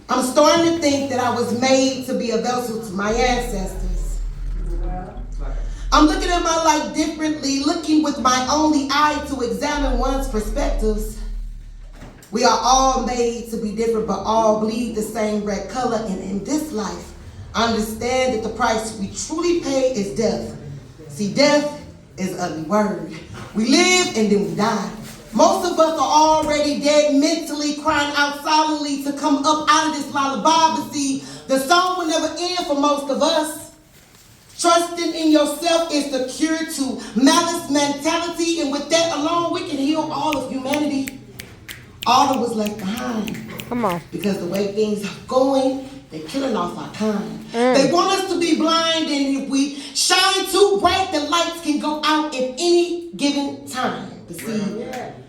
I'm starting to think that I was made to be a vessel to my ancestors. I'm looking at my life differently, looking with my only eye to examine one's perspectives. We are all made to be different, but all bleed the same red color. And in this life, I understand that the price we truly pay is death. See, death is an ugly word. We live and then we die. Most of us are already dead mentally, crying out silently to come up out of this lullaby. But see, the song will never end for most of us. Trusting in yourself is the cure to malice mentality, and with that alone, we can heal all of humanity. All that was left behind. Come on. Because the way things are going, they're killing off our kind. They want us to be blind, and if we shine too bright, the lights can go out at any given time. But see,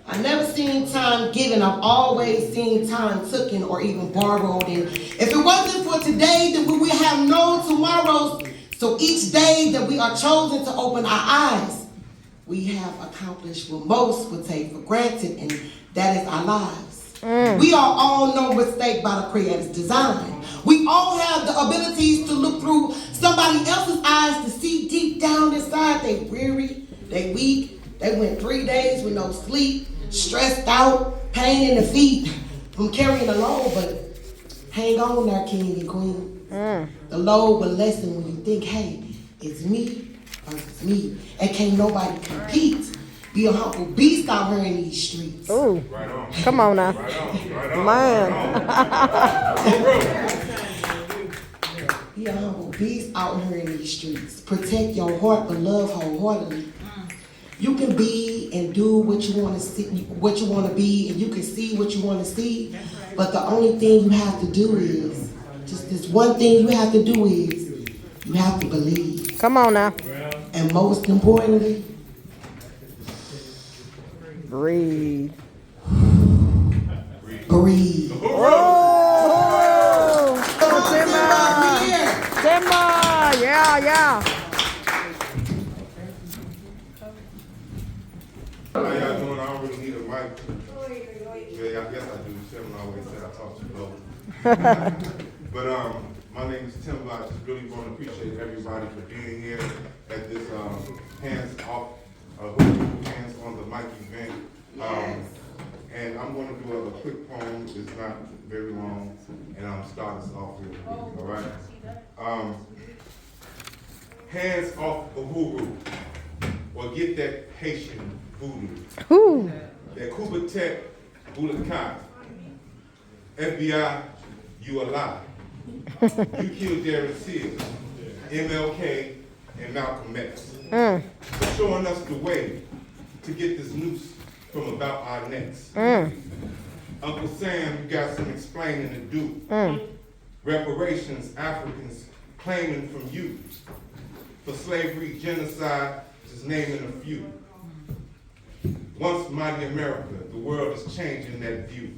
I never seen time given. I've always seen time taken or even borrowed. And if it wasn't for today, then we would have no tomorrows. So each day that we are chosen to open our eyes, we have accomplished what most would take for granted, and that is our lives. We are all no mistake by the Creator's design. We all have the abilities to look through somebody else's eyes to see deep down inside. They weary, they weak, they went 3 days with no sleep, stressed out, pain in the feet from carrying a load. But hang on there, king and queen. The load will lessen when you think, hey, it's me versus me. And can't nobody compete. Be a humble beast out here in these streets. Ooh. Right on. Come on now. Right on. Right on. Man. Be a humble beast out here in these streets. Protect your heart, but love wholeheartedly. You can be and do what you want to see, what you want to be, and you can see what you want to see. But the only thing you have to do is, just this one thing you have to do is, you have to believe. Come on now. And most importantly, Breathe. breathe. Oh! Timber! Timber! Yeah. How y'all doing? I don't really need a mic. Yeah, I guess I do. Tim always said I talk too low. But my name is Tim. I just really want to appreciate everybody for being here at this Hands Off Uhuru, Hands on the Mic event. And I'm going to do a quick poem. It's not very long, and I'm starting us off here. All right. Hands off Uhuru, or get that Haitian voodoo. Ooh. That Kubatek Bulakai. FBI, you a lie. You killed Darren Sears, MLK, and Malcolm X. For showing us the way to get this noose from about our necks. Uncle Sam, you got some explaining to do. Reparations, Africans claiming from you. For slavery, genocide, just naming a few. Once mighty America, the world is changing that view.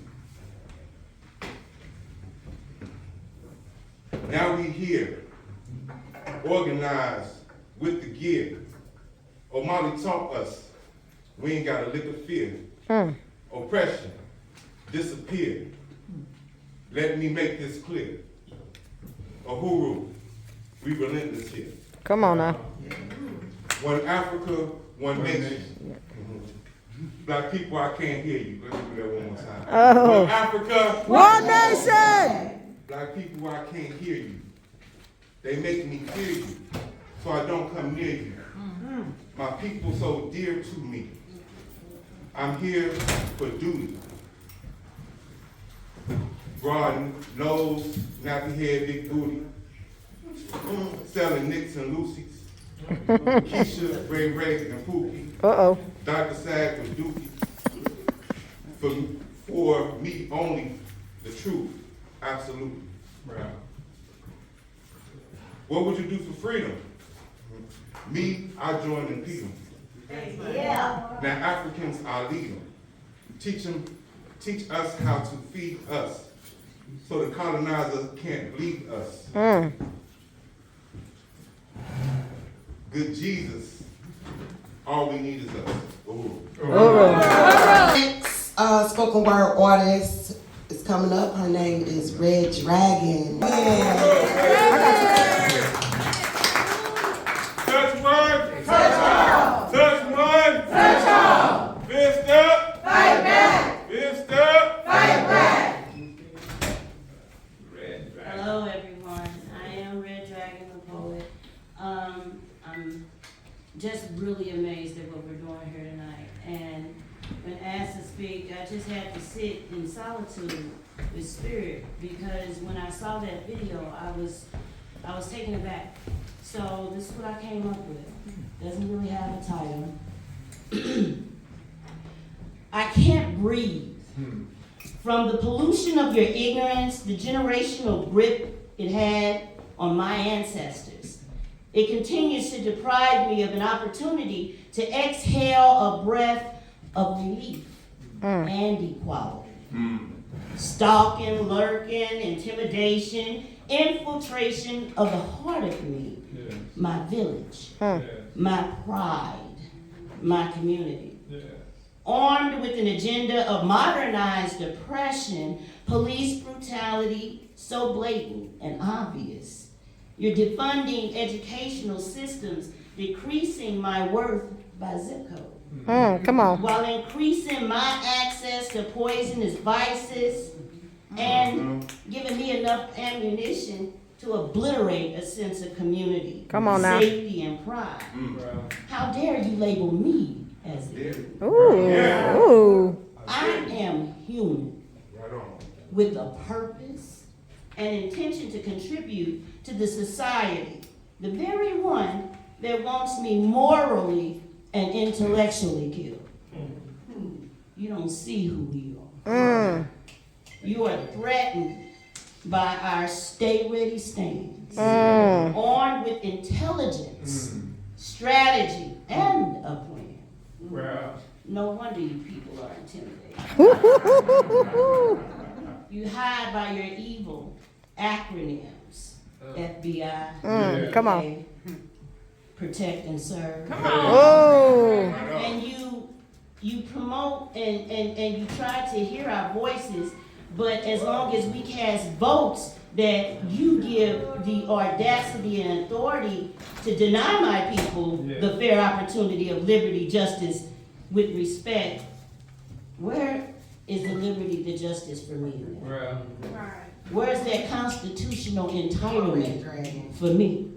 Now we here, organized with the gear. O'Malley taught us we ain't got a lick of fear. Oppression, disappear. Let me make this clear. Uhuru, we relentless here. Come on now. One Africa, one nation. Black people, I can't hear you. Let me do that one more time. Oh. One Africa, One nation. Black people, I can't hear you. They make me fear you, so I don't come near you. My people so dear to me. I'm here for duty. Broad nose, nappy head, big booty. Selling Nicks and Lucy's. Keisha, Ray, and Pookie. Uh-oh. Dr. Sag with Dookie. For me only, the truth, absolutely. What would you do for freedom? Me, I join and feed them. Yeah. Now Africans, I lead them. Teach us how to feed us, so the colonizers can't bleed us. Good Jesus, all we need is us. Uhuru. spoken word artist is coming up. Her name is Red Dragon. Yeah. Touch one. Touch all. Touch one. Touch all. Fist up. Fight back. Fist up. Fight back. Red Dragon. Hello everyone, I am Red Dragon the Poet. I'm just really amazed at what we're doing here tonight. And when asked to speak, I just had to sit in solitude with spirit, because when I saw that video, I was taken aback. So this is what I came up with. Doesn't really have a title. I can't breathe. From the pollution of your ignorance, the generational grip it had on my ancestors, it continues to deprive me of an opportunity to exhale a breath of relief and equality. Stalking, lurking, intimidation, infiltration of the heart of me, my village, my pride, my community. Armed with an agenda of modernized oppression, police brutality so blatant and obvious. You're defunding educational systems, decreasing my worth by zip code. Come on. While increasing my access to poisonous vices and giving me enough ammunition to obliterate a sense of community, Come on now. safety, and pride. How dare you label me as this? Ooh. I am human Right on. with a purpose and intention to contribute to the society, the very one that wants me morally and intellectually killed. You don't see who we are. You are threatened by our stay ready stands, armed with intelligence, strategy, and a plan. Well, No wonder you people are intimidated. You hide by your evil acronyms. FBI, Come on. protect and serve. Oh. And you promote and you try to hear our voices, but as long as we cast votes that you give the audacity and authority to deny my people the fair opportunity of liberty, justice, with respect, where is the liberty, the justice for me? Where's that constitutional entitlement for me?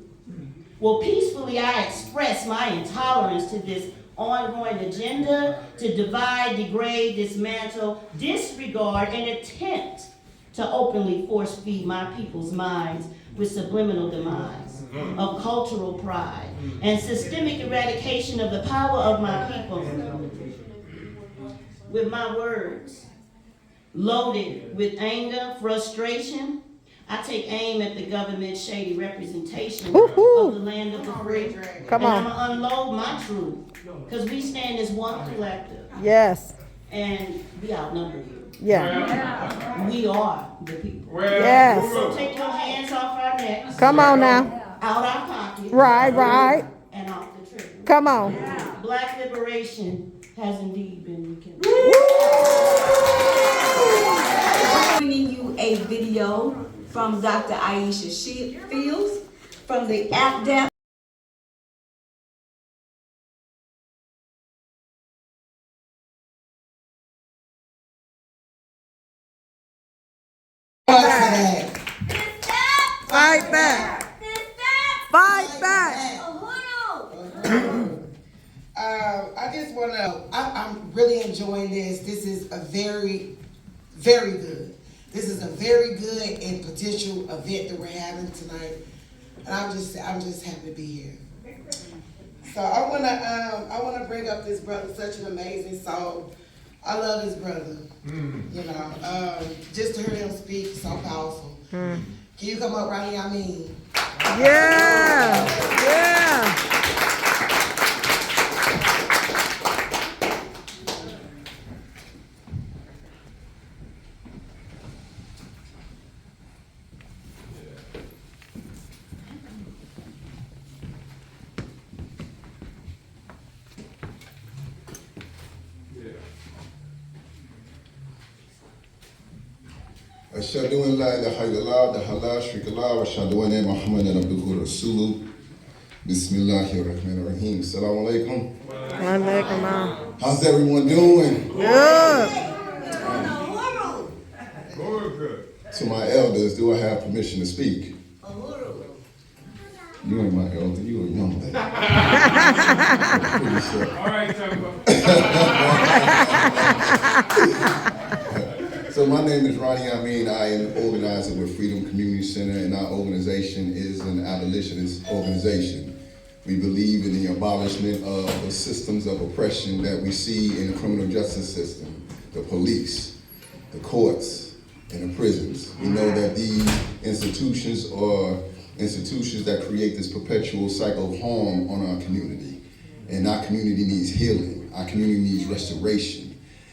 Well, peacefully I express my intolerance to this ongoing agenda to divide, degrade, dismantle, disregard, and attempt to openly force feed my people's minds with subliminal demise of cultural pride and systemic eradication of the power of my people. With my words loaded with anger, frustration, I take aim at the government's shady representation of the land of the free. Come and on. I'm gonna unload my truth, because we stand as one collective, Yes. and we outnumber you. Yeah. We are the people. Yes. So take your hands off our necks, Come on now. out our pockets, Right. and off the trigger. Come on. Black liberation has indeed been rekindled. Bringing you a video from Dr. Aisha Fields from the APDAP. Fight back. Fight back. I just want to, I'm really enjoying this. This is a very, very good. This is a very good and potential event that we're having tonight. And I'm just happy to be here. So I wanna bring up this brother, such an amazing soul. I love this brother. You know, just to hear him speak, so powerful. Can you come up right here? I mean. Yeah. Yeah. أشهد أن لا إله إلا الله وحده لا شريك له وأشهد أن محمدا عبده ورسوله بسم الله الرحمن الرحيم. Assalamu alaikum. How's everyone doing? Good. To my elders, do I have permission to speak? You ain't my elder, you a young lady. Pretty sure. All right, Temple. So my name is Ronnie Amin. I am an organizer with Freedom Community Center, and our organization is an abolitionist organization. We believe in the abolishment of the systems of oppression that we see in the criminal justice system, the police, the courts, and the prisons. We know that these institutions are institutions that create this perpetual cycle of harm on our community. And our community needs healing. Our community needs restoration.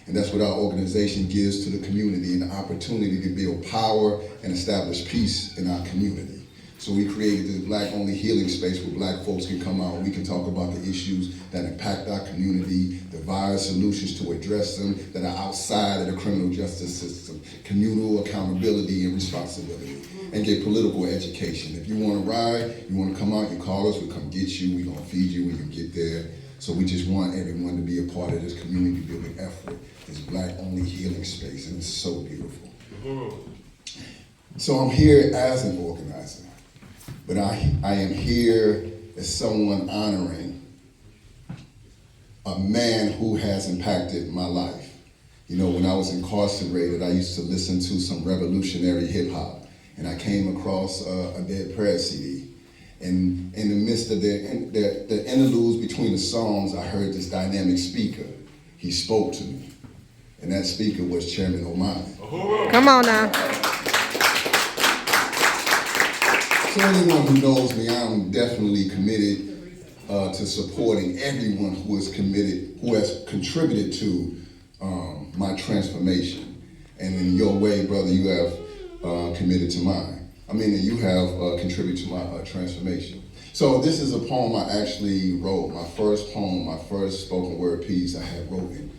And that's what our organization gives to the community, an opportunity to build power and establish peace in our community. So we created this Black-only healing space where Black folks can come out and we can talk about the issues that impact our community, devise solutions to address them that are outside of the criminal justice system, communal accountability and responsibility, and get political education. If you want to ride, you want to come out, you call us, we'll come get you, we're going to feed you when you get there. So we just want everyone to be a part of this community building effort, this Black-only healing space, and it's so beautiful. So I'm here as an organizer, but I am here as someone honoring a man who has impacted my life. You know, when I was incarcerated, I used to listen to some revolutionary hip hop, and I came across a Dead Prayer CD. And in the midst of the interludes between the songs, I heard this dynamic speaker. He spoke to me, and that speaker was Chairman Omani. Come on now. So anyone who knows me, I'm definitely committed to supporting everyone who is committed, who has contributed to my transformation. And in your way, brother, you have committed to mine. I mean, you have contributed to my transformation. So this is a poem I actually wrote, my first poem, my first spoken word piece I had written,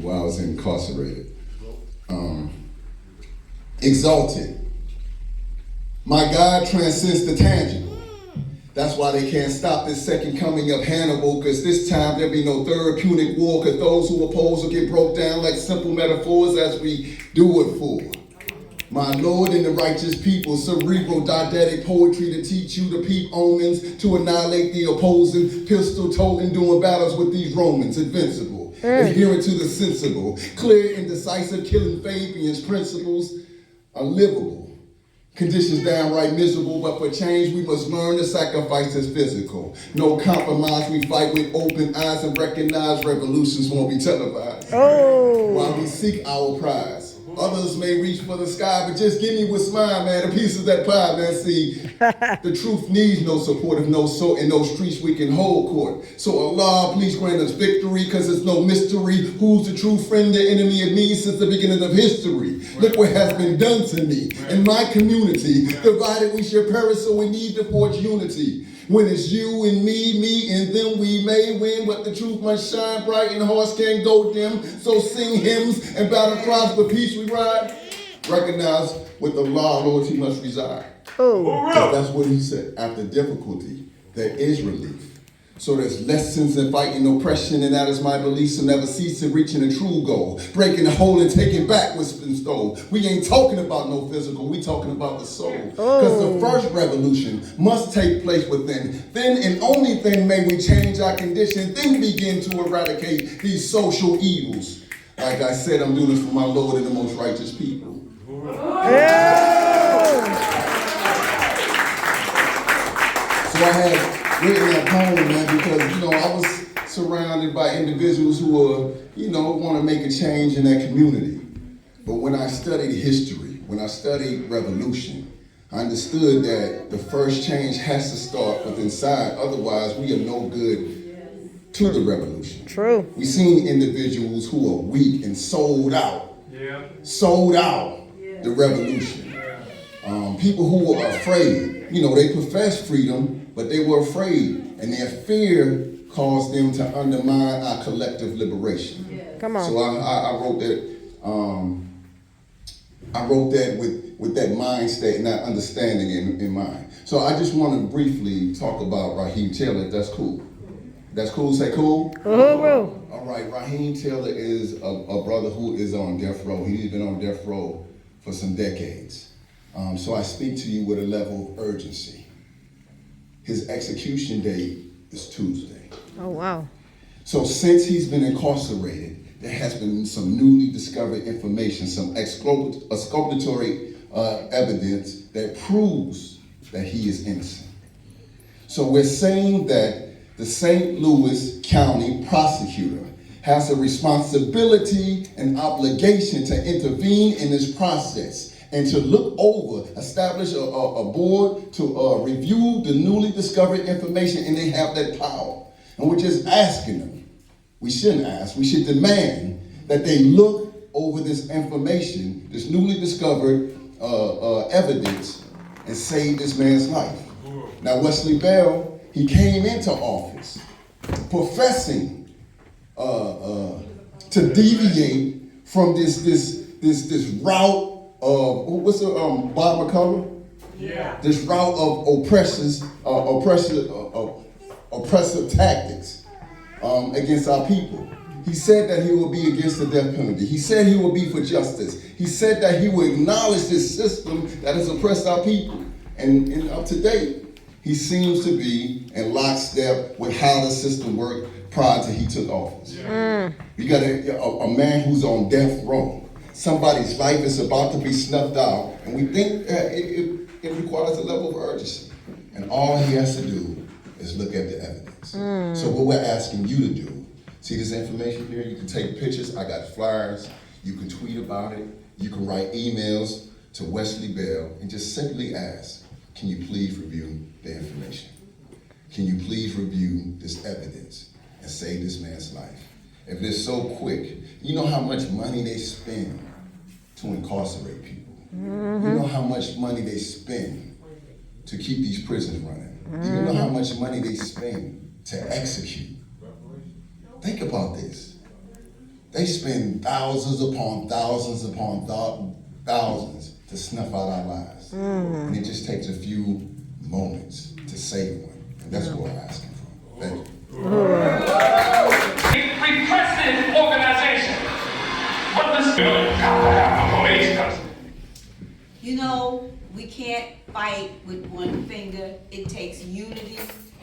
while I was incarcerated. Exalted. My God transcends the tangible. That's why they can't stop this second coming of Hannibal, because this time there'll be no third Punic War, because those who oppose will get broke down like simple metaphors as we do it for. My Lord and the righteous people, cerebral didactic poetry to teach you to peep omens, to annihilate the opposing, pistol-toting, doing battles with these Romans, invincible, adhering to the sensible, clear and decisive, killing Fabian's principles, unlivable. Conditions downright miserable, but for change we must learn to sacrifice is physical. No compromise, we fight with open eyes and recognize revolutions won't be televised. While we seek our prize. Others may reach for the sky, but just give me what's mine, man. A piece of that pie, man. See, the truth needs no support if no soul in those streets we can hold court. So Allah, please grant us victory, cause it's no mystery who's the true friend, the enemy of me since the beginning of history. Look what has been done to me in my community. Divided we shall perish, so we need to forge unity. When it's you and me and them, we may win, but the truth must shine bright and hearts can't go dim. So sing hymns and battle cries for peace we ride. Recognize with the law, loyalty must reside. So that's what he said. After difficulty, there is relief. So there's lessons in fighting oppression, and that is my belief. So never cease in reaching a true goal. Breaking the whole and taking back what's been stolen. We ain't talking about no physical, we talking about the soul. Because the first revolution must take place within. Then and only then may we change our condition, then begin to eradicate these social evils. Like I said, I'm doing this for my Lord and the most righteous people. So I had written that poem, man, because, I was surrounded by individuals who want to make a change in their community. But when I studied history, when I studied revolution, I understood that the first change has to start with inside. Otherwise, we are no good to the revolution. True. We've seen individuals who are weak and sold out the revolution. People who were afraid. They professed freedom, but they were afraid, and their fear caused them to undermine our collective liberation. Come on. So I wrote that I wrote that with that mind state and that understanding in mind. So I just want to briefly talk about Raheem Taylor, if that's cool. That's cool? Say cool? Uhuru. All right, Raheem Taylor is a brother who is on death row. He's been on death row for some decades. So I speak to you with a level of urgency. His execution date is Tuesday. Oh, wow. So since he's been incarcerated, there has been some newly discovered information, some exculpatory evidence that proves that he is innocent. So we're saying that the St. Louis County prosecutor has a responsibility and obligation to intervene in this process and to look over, establish a board to review the newly discovered information, and they have that power. And we're just asking them. We shouldn't ask, we should demand that they look over this information, this newly discovered evidence, and save this man's life. Now, Wesley Bell, he came into office professing to deviate from this route of, what's the, Bob McCullough? Yeah. This route of oppressive tactics against our people. He said that he will be against the death penalty. He said he will be for justice. He said that he will acknowledge this system that has oppressed our people. And up to date, he seems to be in lockstep with how the system worked prior to he took office. Yeah. You got a man who's on death row. Somebody's life is about to be snuffed out, and we think it requires a level of urgency. And all he has to do is look at the evidence. So what we're asking you to do, see this information here? You can take pictures. I got flyers. You can tweet about it. You can write emails to Wesley Bell and just simply ask, can you please review the information? Can you please review this evidence and save this man's life? If it's so quick, you know how much money they spend to incarcerate people. You know how much money they spend to keep these prisons running. You know how much money they spend to execute. Think about this. They spend thousands upon thousands upon thousands to snuff out our lives. And it just takes a few moments to save one. And that's what we're asking for. Thank you. Repressive organization. But this police custody. You know, we can't fight with one finger. It takes unity.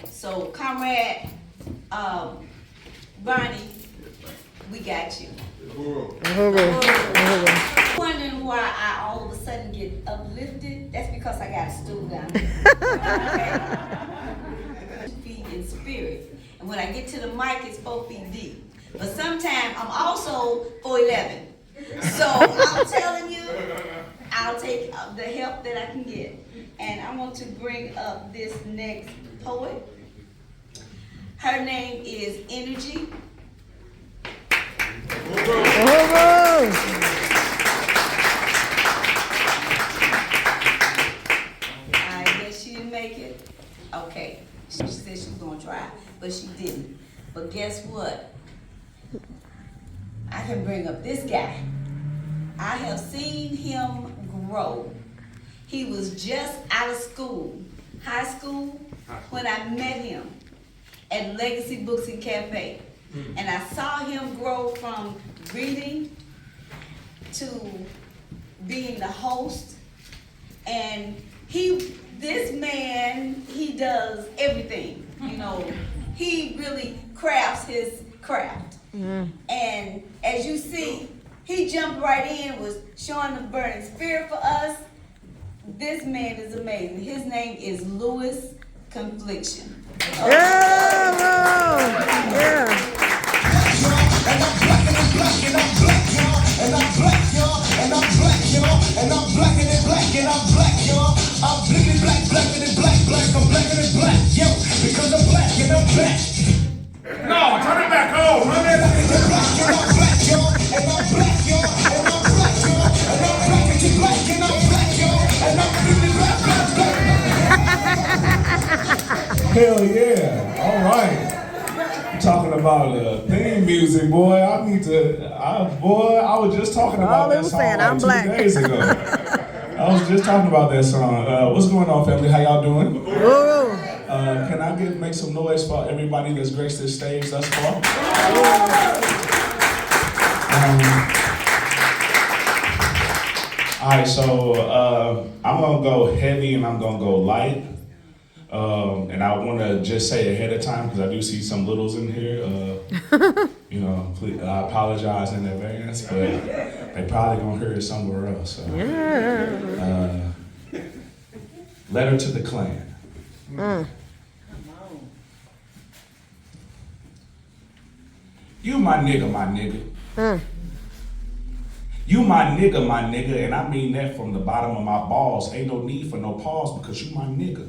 So, Comrade Barney, we got you. Wondering why I all of a sudden get uplifted? That's because I got a stool down here. Feet in spirit. And when I get to the mic, it's 4 feet deep. But sometimes I'm also 4'11". So I'm telling you, I'll take the help that I can get. And I want to bring up this next poet. Her name is Energy. I guess she didn't make it. Okay, she said she was gonna try, but she didn't. But guess what? I can bring up this guy. I have seen him grow. He was just out of school, high school, when I met him at Legacy Books and Cafe. And I saw him grow from reading to being the host. And this man, he does everything, you know. He really crafts his craft. And as you see, he jumped right in, was showing the burning spirit for us. This man is amazing. His name is Louis Confliction. No, turn it back on. Run it. Hell yeah. All right. Talking talking about theme music, boy. I was just talking All about they that was song saying, like I'm 2 black. days ago. I was just talking about that song. What's going on, family? How y'all doing? Ooh. Can I make some noise for everybody that's graced this stage thus far? All right, so I'm gonna go heavy and I'm gonna go light. And I want to just say ahead of time, because I do see some littles in here. Please, I apologize in advance, but they probably gonna hear it somewhere else. So. Yeah. Letter to the Klan. You my nigga. You my nigga, and I mean that from the bottom of my balls. Ain't no need for no pause because you my nigga.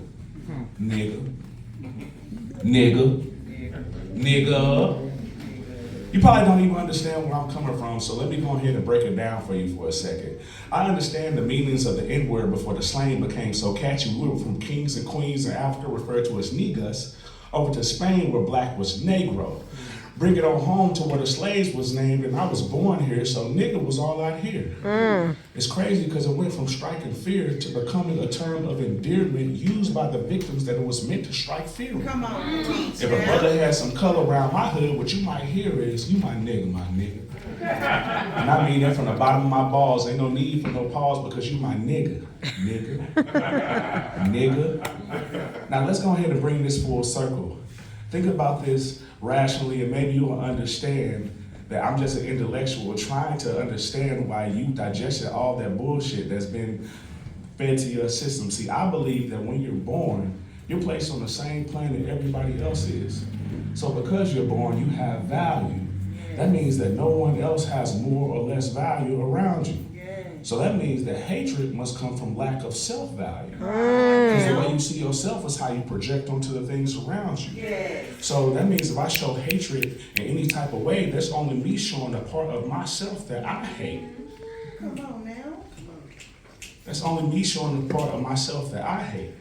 Nigga. You probably don't even understand where I'm coming from, so let me go ahead and break it down for you for a second. I understand the meanings of the N-word before the slang became so catchy. We were from kings and queens in Africa referred to as niggas, over to Spain where black was negro. Bring it on home to where the slaves was named, and I was born here, so nigga was all out here. It's crazy because it went from striking fear to becoming a term of endearment used by the victims that it was meant to strike fear with. Come on, teach. If a brother had some color around my hood, what you might hear is, you my nigga. And I mean that from the bottom of my balls. Ain't no need for no pause because you my nigga. Nigga. Now let's go ahead and bring this full circle. Think about this rationally, and maybe you will understand that I'm just an intellectual trying to understand why you digested all that bullshit that's been fed to your system. See, I believe that when you're born, you're placed on the same planet everybody else is. So because you're born, you have value. That means that no one else has more or less value around you. So that means that hatred must come from lack of self-value. Because the way you see yourself is how you project onto the things around you. So that means if I show hatred in any type of way, that's only me showing a part of myself that I hate. Come on now. That's only me showing the part of myself that I hate.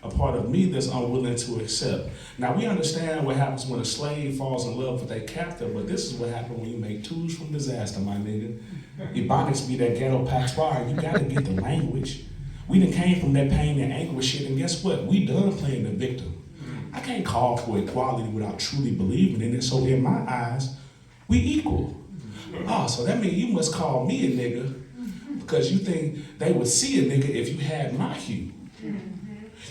A part of me that's unwilling to accept. Now we understand what happens when a slave falls in love with their captor, but this is what happens when you make tools from disaster, my nigga. Ebonics be that ghetto patois, and you gotta get the language. We done came from that pain and anguish shit, and guess what? We done playing the victim. I can't call for equality without truly believing in it, so in my eyes, we equal. Oh, so that means you must call me a nigga because you think they would see a nigga if you had my hue.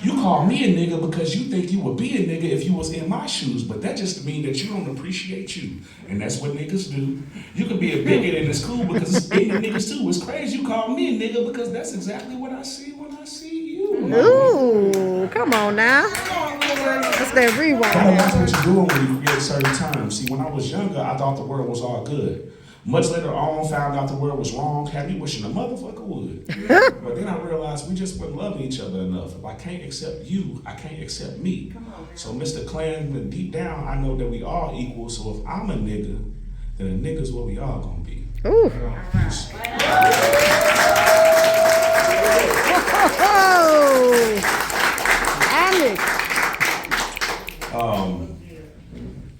You call me a nigga because you think you would be a nigga if you was in my shoes, but that just means that you don't appreciate you. And that's what niggas do. You could be a bigot in this school because it's ignorant niggas too. It's crazy you call me a nigga because that's exactly what I see when I see you. Ooh, come on now. That's that rewind. That's what you're doing when you create certain terms. See, when I was younger, I thought the world was all good. Much later on, found out the world was wrong, had me wishing a motherfucker would. But then I realized we just weren't loving each other enough. If I can't accept you, I can't accept me. So Mr. Klansman, deep down, I know that we all equal, so if I'm a nigga, then a nigga's what we all gonna be. Ooh.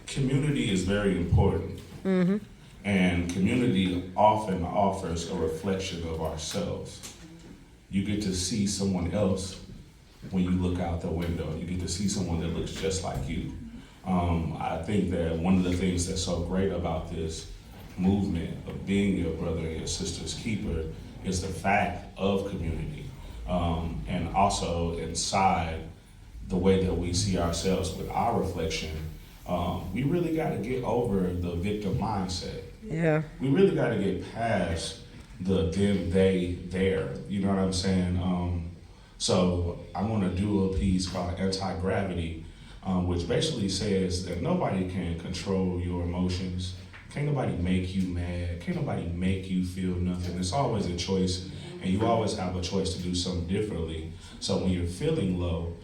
Community is very important. And community often offers a reflection of ourselves. You get to see someone else when you look out the window. You get to see someone that looks just like you. I think that one of the things that's so great about this movement of being your brother and your sister's keeper is the fact of community. And also inside the way that we see ourselves with our reflection, we really got to get over the victim mindset. Yeah. We really got to get past the them, they, there. You know what I'm saying? So I want to do a piece called Anti-Gravity, which basically says that nobody can control your emotions. Can't nobody make you mad. Can't nobody make you feel nothing. It's always a choice, and you always have a choice to do something differently. So when you're feeling low,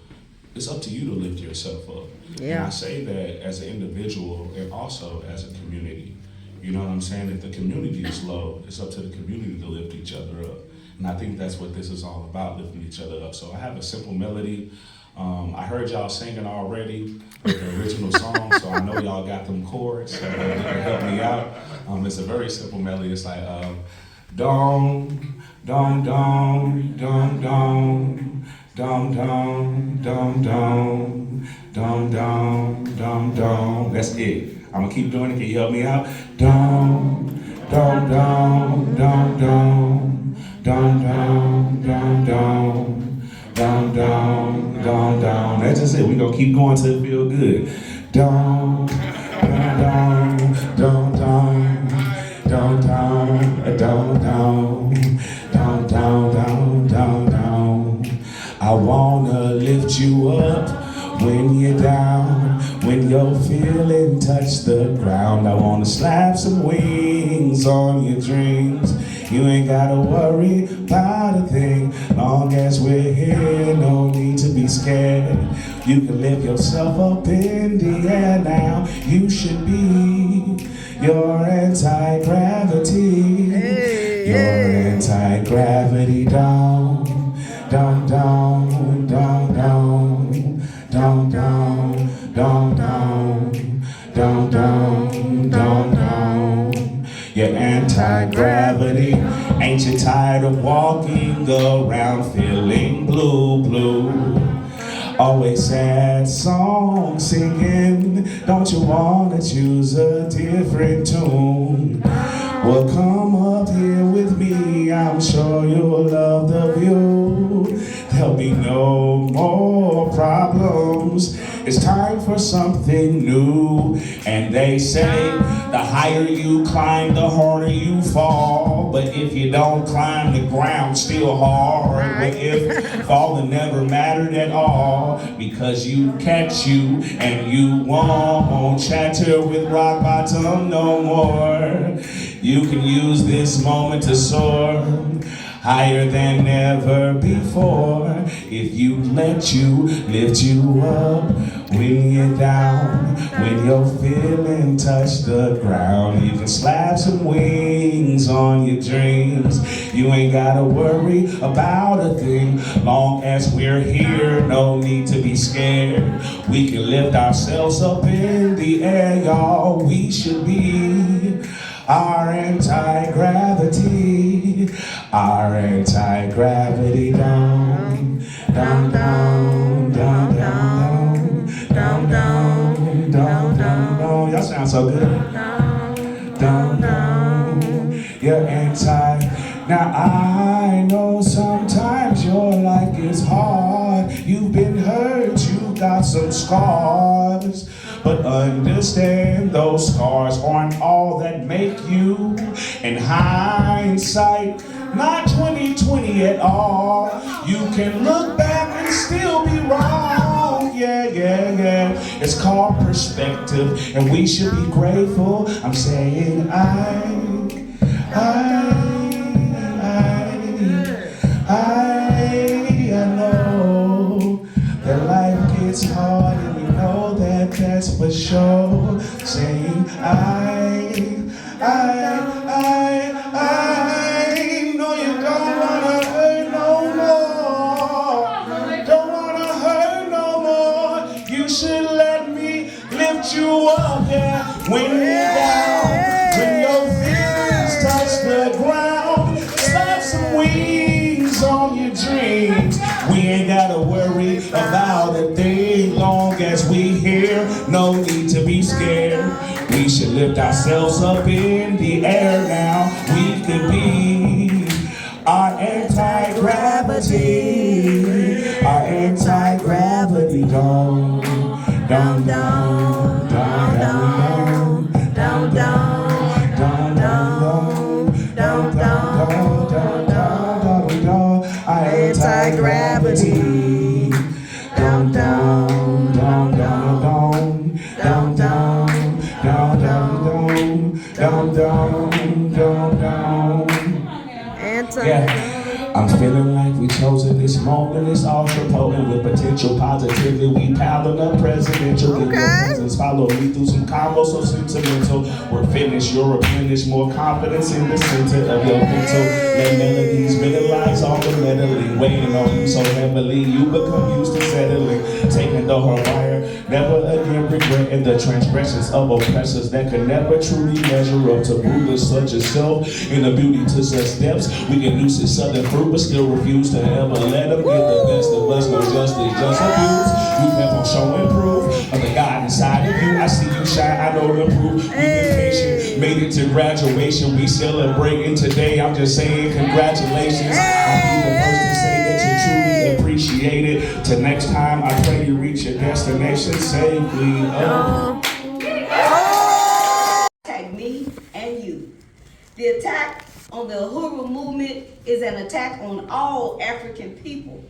it's up to you to lift yourself up. Yeah. And I say that as an individual and also as a community. You know what I'm saying? If the community is low, it's up to the community to lift each other up. And I think that's what this is all about, lifting each other up. So I have a simple melody. I heard y'all singing already the original song, so I know y'all got them chords, so you can help me out. It's a very simple melody. It's like, dong, dong, dong, dong, dong, dong, dong, dong, dong, dong, dong, dong, dong. That's it. I'm gonna keep doing it. Can you help me out? Dong, dong, dong, dong, dong, dong, dong, dong, dong. Down, down, down, down. That's just it. We gonna keep going till it feel good. Down, down, down, down, down, down, down, down, down, down, down, down, down. I wanna lift you up when you're down, when your feeling touch the ground. I wanna slap some wings on your dreams. You ain't gotta worry about a thing, long as we're here, no need to be scared. You can lift yourself up in the air now. You should be your anti-gravity. Your anti-gravity down, down, down, down, down, down, down, down, down, down, down, down, down. Your anti-gravity. Ain't you tired of walking around feeling blue, blue? Always sad song singing. Don't you wanna choose a different tune? Well, come up here with me. I'm sure you'll love the view. There'll be no more problems. It's time for something new. And they say the higher you climb, the harder you fall. But if you don't climb, the ground's still hard. But if falling never mattered at all, because you catch you and you won't chatter with rock bottom no more. You can use this moment to soar higher than ever before. If you let you lift you up when you're down, when your feeling touch the ground. You can slap some wings on your dreams. You ain't gotta worry about a thing, long as we're here, no need to be scared. We can lift ourselves up in the air, y'all. We should be our anti-gravity, our anti-gravity down, down, down, down, down, down, down, down, down. Y'all sound so good. Down, down, you're anti. Now I know sometimes your life is hard. You've been hurt, you got some scars. But understand those scars aren't all that make you. In hindsight, not 20/20 at all. You can look back and still be wrong. Yeah, yeah, yeah. It's called perspective, and we should be grateful. I'm saying I know that life gets hard, and we know that that's for sure. Saying I know you don't wanna hurt no more. Don't wanna hurt no more. You should let me lift you up, yeah. When you're down, when your feelings touch the ground, slap some wings on your dreams. We ain't gotta worry about a thing, long as we here, no need to be scared. We should lift ourselves up in the air now. We could be our anti-gravity, our anti-gravity down, down, down, down, down, down, down, down, down, down, down, down, down, our anti-gravity. Down, down, down, down, down, down, down, down, down, down, down, down, down. Anti. Yeah. I'm feeling like we chosen this moment. It's ultra potent with potential positivity. We piling up presidential. Give your presence, follow me through some combos so sentimental. We're finished, you're replenished. More confidence in the center of your mental. Lay melodies, realize all the meddling. Waiting on you so heavily, you become used to settling. Taking the whole wire, never again regretting the transgressions of oppressors that can never truly measure up to rulers such as self. In the beauty to such depths, we can use this southern fruit, but still refuse to ever let them get the best of us. No justice, just abuse. We kept on showing proof of the God inside of you. I see you shine, I know the proof. We've been patient, made it to graduation. We celebrating today. I'm just saying congratulations. I'll be the first to say that you truly appreciate it. Till next time, I pray you reach your destination safely. Attack me and you. The attack on the Uhuru movement is an attack on all African people.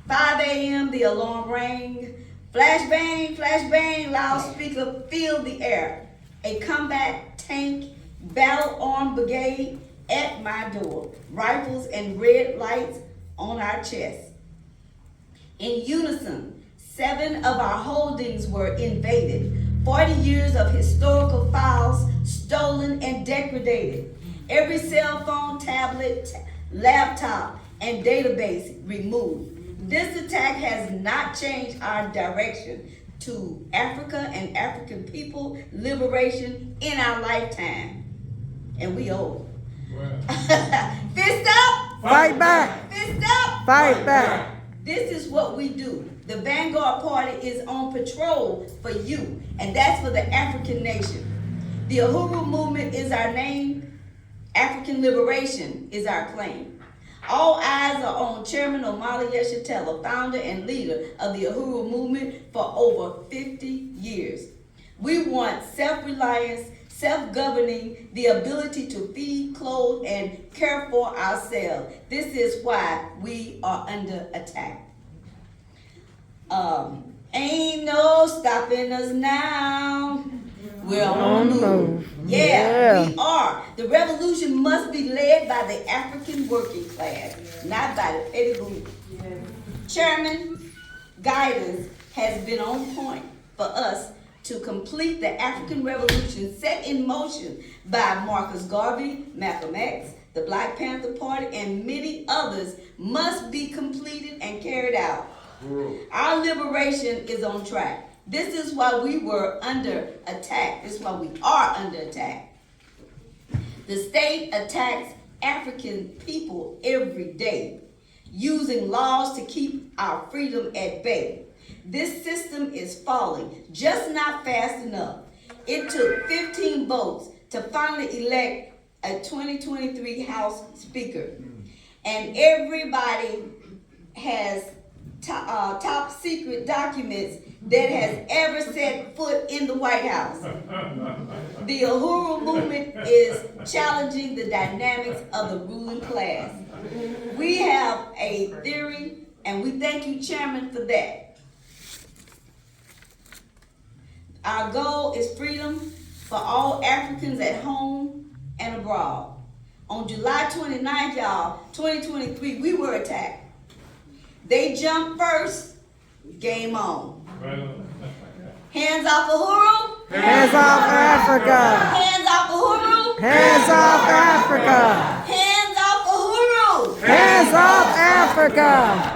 5 a.m. the alarm rang. Flashbang, flashbang, loudspeaker filled the air. A combat tank, battle-armed brigade at my door. Rifles and red lights on our chests. In unison, 7 of our holdings were invaded. 40 years of historical files stolen and degraded. Every cell phone, tablet, laptop, and database removed. This attack has not changed our direction to Africa and African people liberation in our lifetime. And we old. Fist up! Fight back! Fist up! Fight back! This is what we do. The Vanguard Party is on patrol for you, and that's for the African nation. The Uhuru movement is our name. African liberation is our claim. All eyes are on Chairman Omali Yeshitela, founder and leader of the Uhuru movement for over 50 years. We want self-reliance, self-governing, the ability to feed, clothe, and care for ourselves. This is why we are under attack. Ain't no stopping us now. We're on the move. Yeah, we are. The revolution must be led by the African working class, not by the petty bourgeois. Chairman, guidance has been on point for us to complete the African Revolution set in motion by Marcus Garvey, Malcolm X, the Black Panther Party, and many others must be completed and carried out. Our liberation is on track. This is why we were under attack. This is why we are under attack. The state attacks African people every day, using laws to keep our freedom at bay. This system is falling, just not fast enough. It took 15 votes to finally elect a 2023 House Speaker. And everybody has top secret documents that has ever set foot in the White House. The Uhuru movement is challenging the dynamics of the ruling class. We have a theory, and we thank you, Chairman, for that. Our goal is freedom for all Africans at home and abroad. On July 29th, y'all, 2023, we were attacked. They jumped first, game on. Hands off Uhuru. Hands off Africa. Hands off Uhuru. Hands off Africa. Hands off Uhuru. Hands off Africa.